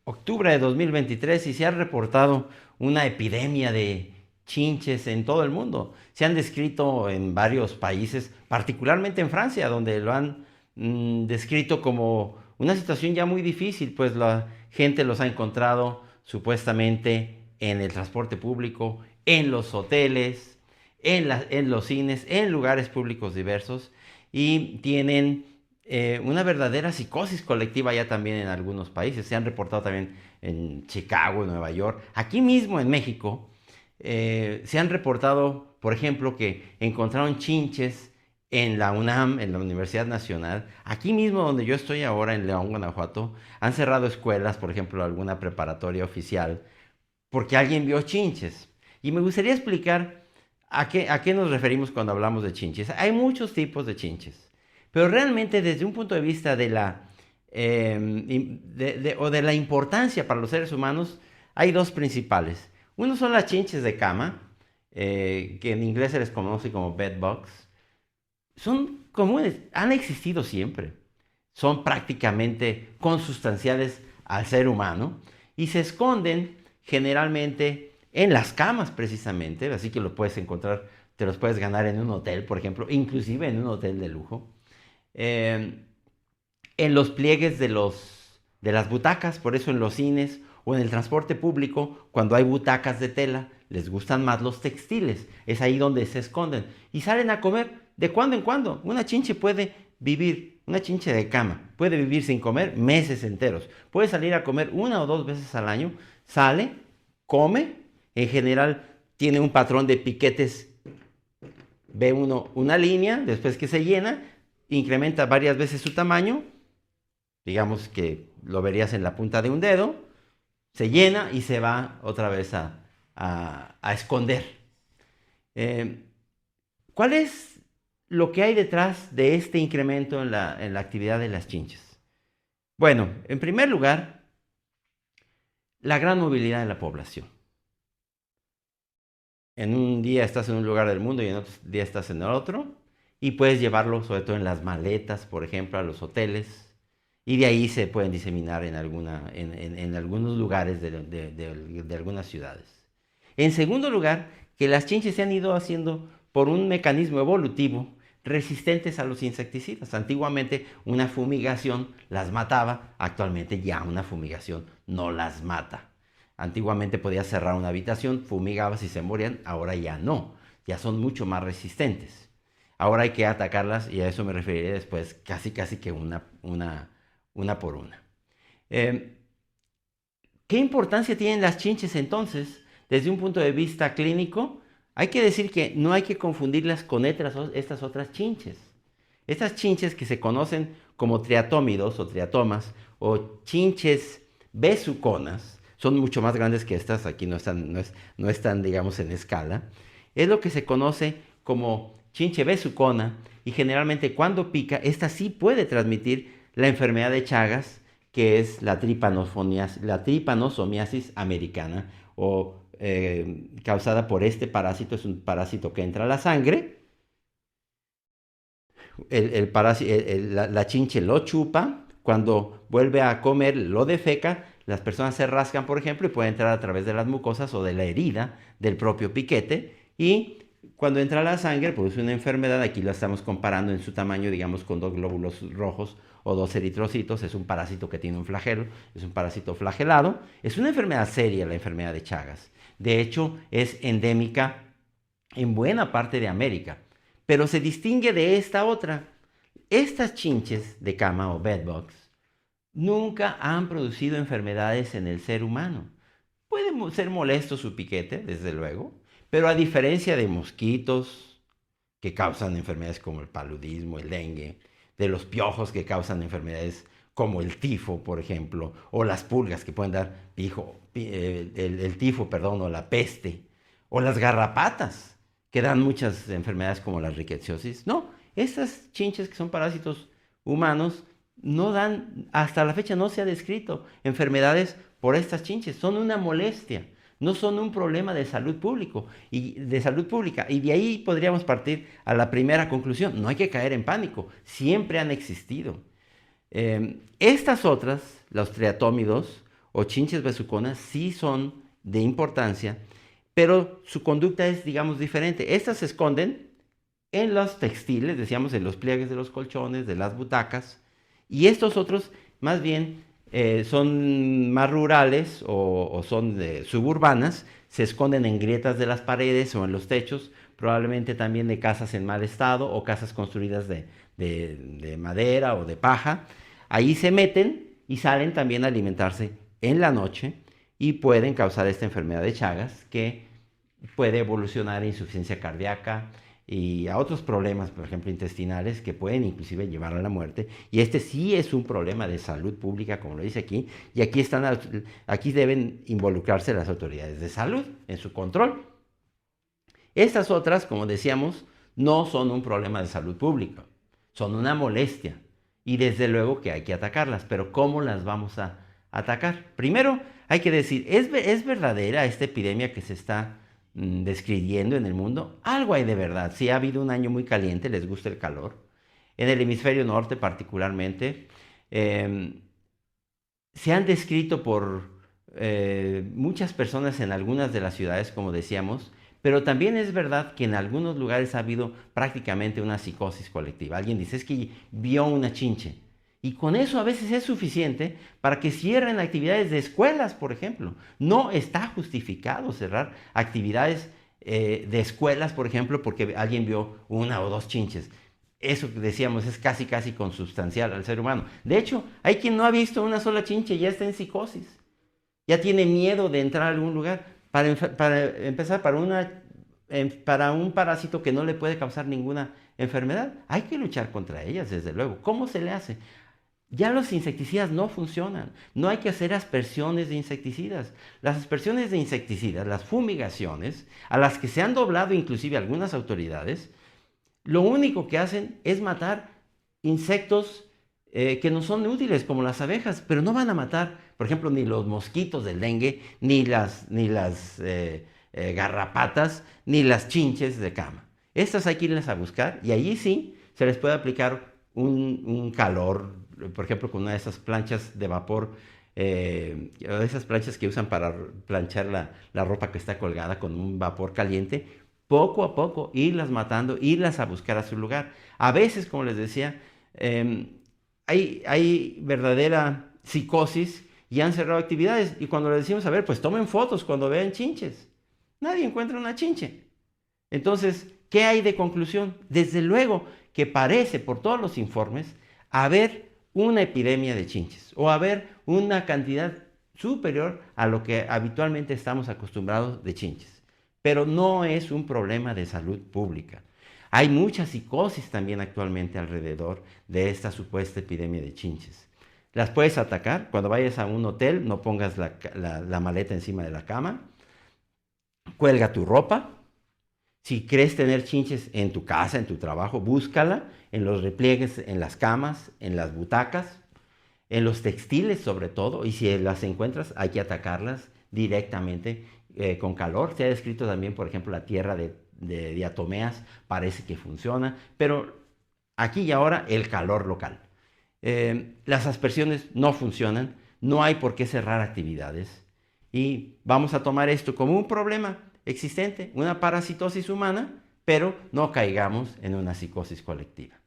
octubre de 2023 y se ha reportado una epidemia de chinches en todo el mundo. Se han descrito en varios países, particularmente en Francia, donde lo han descrito como una situación ya muy difícil, pues la gente los ha encontrado supuestamente en el transporte público, en los hoteles, en los cines, en lugares públicos diversos y tienen una verdadera psicosis colectiva ya también en algunos países. Se han reportado también en Chicago, en Nueva York. Aquí mismo en México se han reportado, por ejemplo, que encontraron chinches en la UNAM, en la Universidad Nacional. Aquí mismo donde yo estoy ahora, en León, Guanajuato, han cerrado escuelas, por ejemplo, alguna preparatoria oficial, porque alguien vio chinches. Y me gustaría explicar a qué nos referimos cuando hablamos de chinches. Hay muchos tipos de chinches, pero realmente desde un punto de vista de la, o de la importancia para los seres humanos, hay dos principales. Uno son las chinches de cama, que en inglés se les conoce como bed bugs. Son comunes, han existido siempre. Son prácticamente consustanciales al ser humano y se esconden generalmente en las camas precisamente, así que lo puedes encontrar, te los puedes ganar en un hotel, por ejemplo, inclusive en un hotel de lujo. Eh, en los pliegues de las butacas, por eso en los cines o en el transporte público, cuando hay butacas de tela, les gustan más los textiles. Es ahí donde se esconden. Y salen a comer de cuando en cuando. Una chinche puede vivir, una chinche de cama, puede vivir sin comer meses enteros. Puede salir a comer una o dos veces al año. Sale, come, en general tiene un patrón de piquetes. Ve uno una línea, después que se llena, incrementa varias veces su tamaño, digamos que lo verías en la punta de un dedo, se llena y se va otra vez a esconder. Eh, ¿Cuál es lo que hay detrás de este incremento en la actividad de las chinches? Bueno, en primer lugar, la gran movilidad de la población. En un día estás en un lugar del mundo y en otro día estás en el otro, y puedes llevarlo sobre todo en las maletas, por ejemplo, a los hoteles, y de ahí se pueden diseminar en algunos lugares de algunas ciudades. En segundo lugar, que las chinches se han ido haciendo por un mecanismo evolutivo resistentes a los insecticidas. Antiguamente una fumigación las mataba, actualmente ya una fumigación no las mata. Antiguamente podías cerrar una habitación, fumigabas y se morían, ahora ya no, ya son mucho más resistentes. Ahora hay que atacarlas y a eso me referiré después, casi casi que una por una. Eh, ¿Qué importancia tienen las chinches entonces desde un punto de vista clínico? Hay que decir que no hay que confundirlas con estas otras chinches. Estas chinches que se conocen como triatómidos o triatomas o chinches besuconas, son mucho más grandes que estas, aquí no están digamos en escala, es lo que se conoce como chinche besucona y generalmente cuando pica, esta sí puede transmitir la enfermedad de Chagas, que es la tripanosomiasis americana o causada por este parásito. Es un parásito que entra a la sangre, la chinche lo chupa, cuando vuelve a comer lo defeca, las personas se rascan, por ejemplo, y puede entrar a través de las mucosas o de la herida del propio piquete, y cuando entra a la sangre produce una enfermedad. Aquí la estamos comparando en su tamaño, digamos, con dos glóbulos rojos o dos eritrocitos. Es un parásito que tiene un flagelo, es un parásito flagelado. Es una enfermedad seria, la enfermedad de Chagas. De hecho, es endémica en buena parte de América, pero se distingue de esta otra. Estas chinches de cama o bedbugs nunca han producido enfermedades en el ser humano. Puede ser molesto su piquete, desde luego, pero a diferencia de mosquitos que causan enfermedades como el paludismo, el dengue, de los piojos que causan enfermedades como el tifo, por ejemplo, o las pulgas que pueden dar el tifo, perdón, o la peste, o las garrapatas que dan muchas enfermedades como la rickettsiosis. No, estas chinches que son parásitos humanos no dan, hasta la fecha no se ha descrito enfermedades por estas chinches, son una molestia, no son un problema de salud público y de salud pública. Y de ahí podríamos partir a la primera conclusión: no hay que caer en pánico, siempre han existido. Estas otras, los triatómidos o chinches besuconas sí son de importancia, pero su conducta es, digamos, diferente. Estas se esconden en los textiles, decíamos, en los pliegues de los colchones, de las butacas, y estos otros más bien son más rurales o son suburbanas, se esconden en grietas de las paredes o en los techos, probablemente también de casas en mal estado o casas construidas de madera o de paja. Ahí se meten y salen también a alimentarse en la noche y pueden causar esta enfermedad de Chagas que puede evolucionar a insuficiencia cardíaca y a otros problemas, por ejemplo, intestinales, que pueden inclusive llevar a la muerte. Y este sí es un problema de salud pública, como lo dice aquí, y aquí deben involucrarse las autoridades de salud en su control. Estas otras, como decíamos, no son un problema de salud pública, son una molestia. Y desde luego que hay que atacarlas, pero ¿cómo las vamos a atacar? Primero, hay que decir, ¿es verdadera esta epidemia que se está describiendo en el mundo? Algo hay de verdad. Si ha habido un año muy caliente, les gusta el calor. En el hemisferio norte particularmente, eh, se han descrito por muchas personas en algunas de las ciudades, como decíamos, pero también es verdad que en algunos lugares ha habido prácticamente una psicosis colectiva. Alguien dice, es que vio una chinche. Y con eso a veces es suficiente para que cierren actividades de escuelas, por ejemplo. No está justificado cerrar actividades de escuelas, por ejemplo, porque alguien vio una o dos chinches. Eso que decíamos es casi casi consubstancial al ser humano. De hecho, hay quien no ha visto una sola chinche y ya está en psicosis. Ya tiene miedo de entrar a algún lugar. Para empezar, para un parásito que no le puede causar ninguna enfermedad, hay que luchar contra ellas, desde luego. ¿Cómo se le hace? Ya los insecticidas no funcionan. No hay que hacer aspersiones de insecticidas. Las aspersiones de insecticidas, las fumigaciones, a las que se han doblado inclusive algunas autoridades, lo único que hacen es matar insectos que no son útiles, como las abejas, pero no van a matar, por ejemplo, ni los mosquitos del dengue, ni las garrapatas, ni las chinches de cama. Estas hay que irlas a buscar y allí sí se les puede aplicar un calor, por ejemplo, con una de esas planchas de vapor, esas planchas que usan para planchar la ropa que está colgada con un vapor caliente, poco a poco irlas matando, irlas a buscar a su lugar. A veces, como les decía, hay verdadera psicosis y han cerrado actividades. Y cuando les decimos, a ver, pues tomen fotos cuando vean chinches. Nadie encuentra una chinche. Entonces, ¿qué hay de conclusión? Desde luego que parece, por todos los informes, haber una epidemia de chinches o haber una cantidad superior a lo que habitualmente estamos acostumbrados de chinches. Pero no es un problema de salud pública. Hay mucha psicosis también actualmente alrededor de esta supuesta epidemia de chinches. Las puedes atacar cuando vayas a un hotel, no pongas la maleta encima de la cama, cuelga tu ropa. Si crees tener chinches en tu casa, en tu trabajo, búscala en los repliegues, en las camas, en las butacas, en los textiles sobre todo, y si las encuentras hay que atacarlas directamente con calor. Se ha descrito también, por ejemplo, la tierra de diatomeas, parece que funciona, pero aquí y ahora el calor local. Las aspersiones no funcionan, no hay por qué cerrar actividades y vamos a tomar esto como un problema existente, una parasitosis humana, pero no caigamos en una psicosis colectiva.